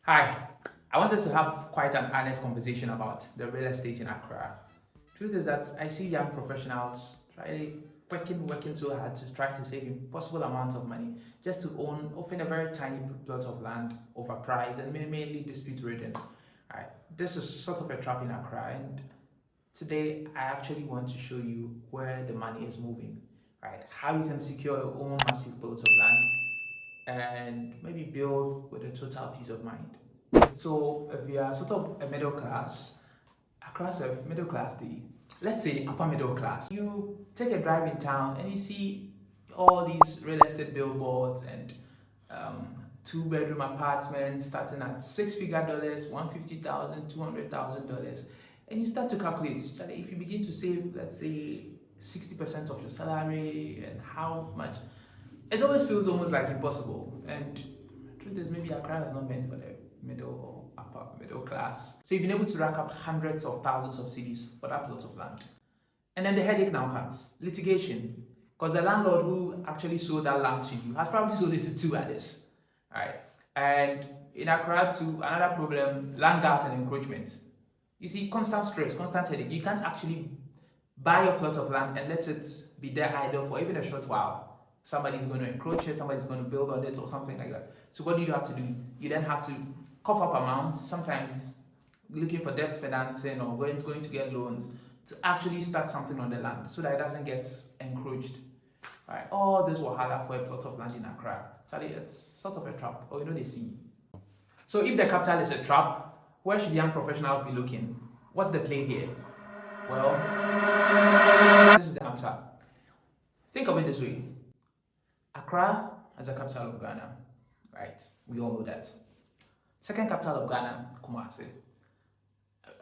Hi, I wanted to have quite an honest conversation about the real estate in Accra. Truth is that I see young professionals working so hard to try to save impossible amounts of money just to own often a very tiny plot of land, overpriced and mainly dispute ridden. Right, this is sort of a trap in Accra, and today I actually want to show you where the money is moving. Right, how you can secure your own massive plots of land and maybe build with a total peace of mind. So if you are sort of a middle class, across a middle class, let's say upper middle class, you take a drive in town and you see all these real estate billboards and two-bedroom apartments starting at six-figure dollars, 150,000, $200,000, and you start to calculate. If you begin to save, let's say, 60% of your salary and how much, it always feels almost like impossible. And the truth is, maybe Accra is not meant for the middle or upper middle class. So you've been able to rack up hundreds of thousands of cedis for that plot of land. And then the headache now comes litigation. Because the landlord who actually sold that land to you has probably sold it to two others. Right? And in Accra, too, another problem, land guards and encroachment. You see, constant stress, constant headache. You can't actually buy a plot of land and let it be there idle for even a short while. Somebody's going to encroach it, somebody's going to build on it or something like that. So what do you have to do? You then have to cough up amounts, sometimes looking for debt financing or going to get loans to actually start something on the land so that it doesn't get encroached. Right? All this wahala for a plot of land in Accra. Actually, it's sort of a trap, or they see. So if the capital is a trap, where should young professionals be looking? What's the play here? Well, this is the answer. Think of it this way. Accra as the capital of Ghana, right? We all know that. Second capital of Ghana, Kumasi.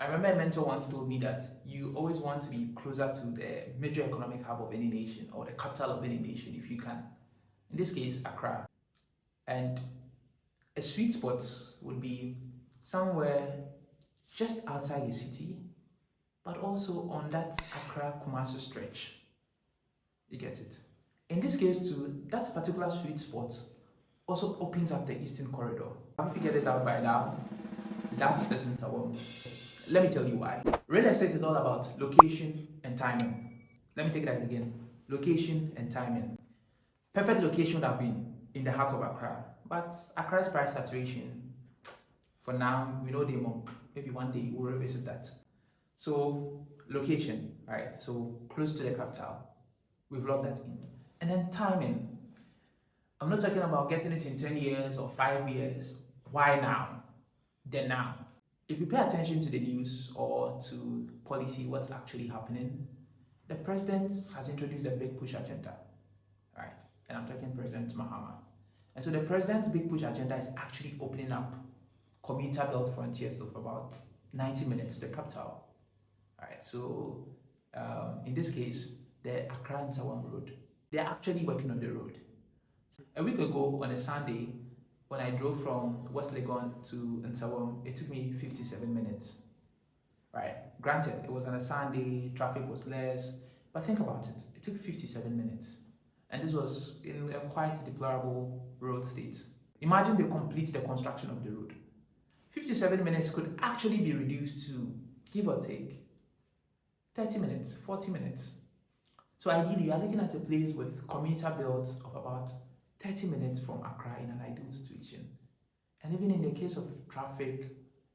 I remember a mentor once told me that you always want to be closer to the major economic hub of any nation or the capital of any nation if you can. In this case, Accra. And a sweet spot would be somewhere just outside the city, but also on that Accra-Kumasi stretch. You get it? In this case too, that particular sweet spot also opens up the eastern corridor. Have you figured it out by now? That is Nsawam. Let me tell you why. Real estate is all about location and timing. Let me take that again. Location and timing. Perfect location would have been in the heart of Accra, but Accra's price saturation, for now, we know they monk. Maybe one day we'll revisit that. So, location, right? So, close to the capital. We've locked that in. And then timing. I'm not talking about getting it in 10 years or 5 years. Why now? Then now. If you pay attention to the news or to policy, what's actually happening, the president has introduced a big push agenda, right? And I'm talking President Mahama. And so the president's big push agenda is actually opening up commuter belt frontiers of about 90 minutes to the capital. All right, so in this case, the Accra and Nsawam road, they're actually working on the road. A week ago on a Sunday, when I drove from West Legon to Nsawam, it took me 57 minutes. Right? Granted, it was on a Sunday, traffic was less, but think about it. It took 57 minutes. And this was in a quite deplorable road state. Imagine they complete the construction of the road. 57 minutes could actually be reduced to, give or take, 30 minutes, 40 minutes. So ideally, you are looking at a place with commuter belts of about 30 minutes from Accra in an ideal situation. And even in the case of traffic,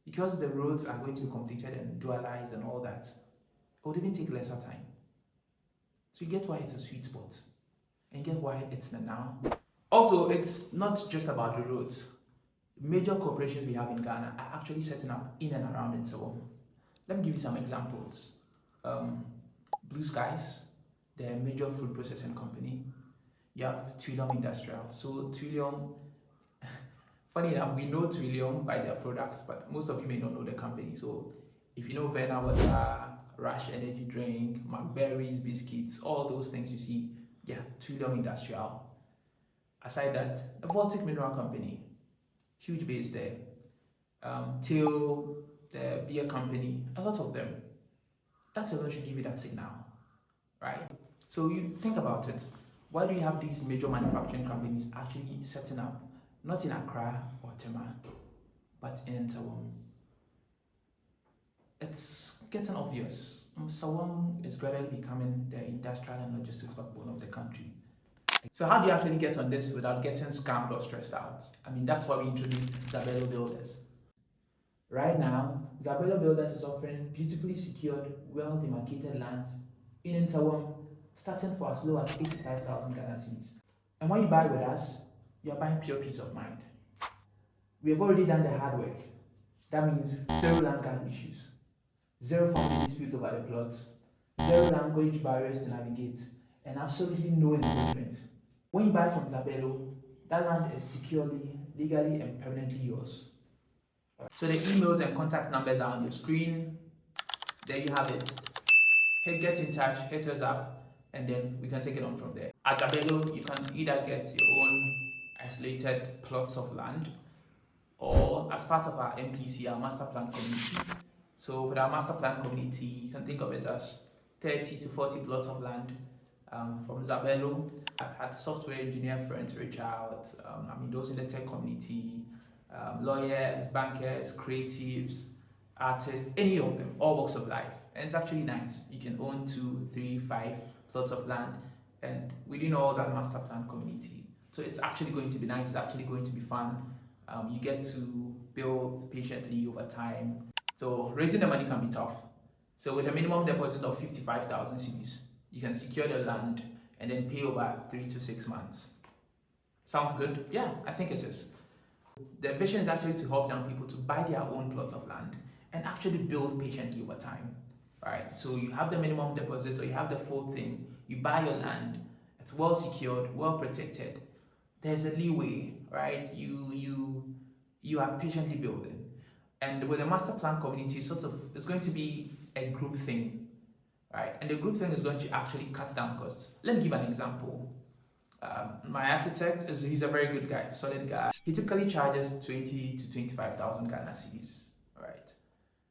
because the roads are going to be completed and dualized and all that, it would even take lesser time. So you get why it's a sweet spot. And get why it's the now. Also, it's not just about the roads. Major corporations we have in Ghana are actually setting up in and around Nsawam. Let me give you some examples. Blue Skies, the major food processing company. You have Trillium Industrial. So Trillium, funny enough, we know Trillium by their products, but most of you may not know the company. So if you know Verna Water, Rush Energy Drink, McBerry's Biscuits, all those things you see, yeah, Trillium Industrial. Aside that, a Baltic Mineral Company, huge base there. Till the beer company, a lot of them. That alone should give you that signal, right? So you think about it. Why do you have these major manufacturing companies actually setting up, not in Accra or Tema, But in Nsawam, it's getting obvious. Nsawam is gradually becoming the industrial and logistics backbone of the country. So how do you actually get on this without getting scammed or stressed out? I mean, that's why we introduced Zabelo Builders. Right now, Zabelo Builders is offering beautifully secured, well-demarcated lands in Nsawam, starting for as low as 85,000 Ghana cedis. And when you buy with us, you're buying pure peace of mind. We have already done the hard work. That means zero land guard issues, zero family disputes over the plot, zero language barriers to navigate, and absolutely no encroachment. When you buy from Zabelo, that land is securely, legally, and permanently yours. So the emails and contact numbers are on your screen. There you have it. Hit get in touch, hit us up, and then we can take it on from there. At Zabelo, you can either get your own isolated plots of land, or as part of our MPC, our master plan community. So with our master plan community, you can think of it as 30 to 40 plots of land from Zabelo. I've had software engineer friends reach out, those in the tech community, lawyers, bankers, creatives, artists, any of them, all walks of life. And it's actually nice. You can own 2, 3, 5 plots of land, and within all that master plan community. So it's actually going to be nice, it's actually going to be fun. You get to build patiently over time. So raising the money can be tough. So with a minimum deposit of 55,000 cedis, you can secure the land and then pay over 3 to 6 months. Sounds good? Yeah, I think it is. The vision is actually to help young people to buy their own plots of land and actually build patiently over time. Right? So you have the minimum deposit, or you have the full thing. You buy your land. It's well secured, well protected. There's a leeway, right? You are patiently building. And with the master plan community, it's going to be a group thing, right? And the group thing is going to actually cut down costs. Let me give an example. My architect he's a very good guy, solid guy. He typically charges 20 to 25,000 Ghana cedis, right?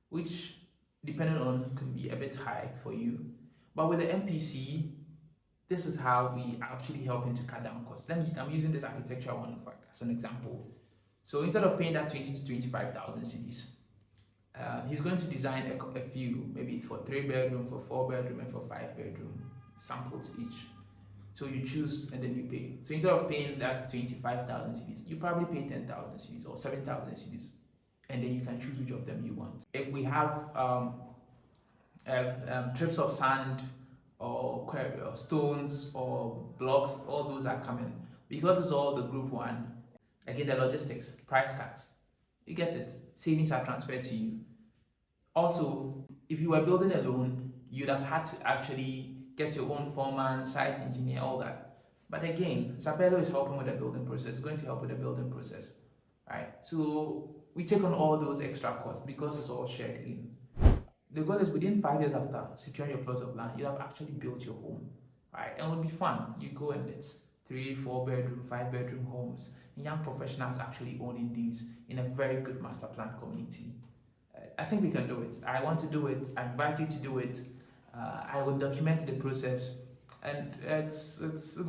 Which, depending on, can be a bit high for you. But with the MPC, this is how we actually help him to cut down costs. I'm using this architectural one as an example. So instead of paying that 20 to 25,000 cedis, he's going to design a few, maybe for 3-bedroom, for 4-bedroom, and for 5-bedroom samples each. So you choose and then you pay. So instead of paying that 25,000 cedis, you probably pay 10,000 cedis or 7,000 cedis, and then you can choose which of them you want. If we have trips of sand or stones or blocks, all those are coming. Because it's all the group one, again, the logistics, price cuts, you get it. Savings are transferred to you. Also, if you were building alone, you'd have had to actually get your own foreman, site engineer, all that. But again, Zabelo is helping with the building process, it's going to help with the building process, right? So we take on all those extra costs because it's all shared in. The goal is within 5 years after securing your plots of land, you have actually built your home, right? And it will be fun. You go and it's 3, 4-bedroom, 5-bedroom homes, and young professionals actually owning these in a very good master plan community. I think we can do it. I want to do it. I invite you to do it. I will document the process, and it's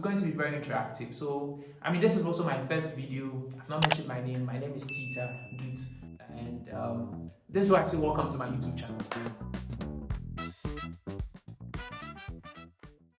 going to be very interactive. So this is also my first video. I've not mentioned my name. My name is Tita Dut, and this is actually welcome to my YouTube channel.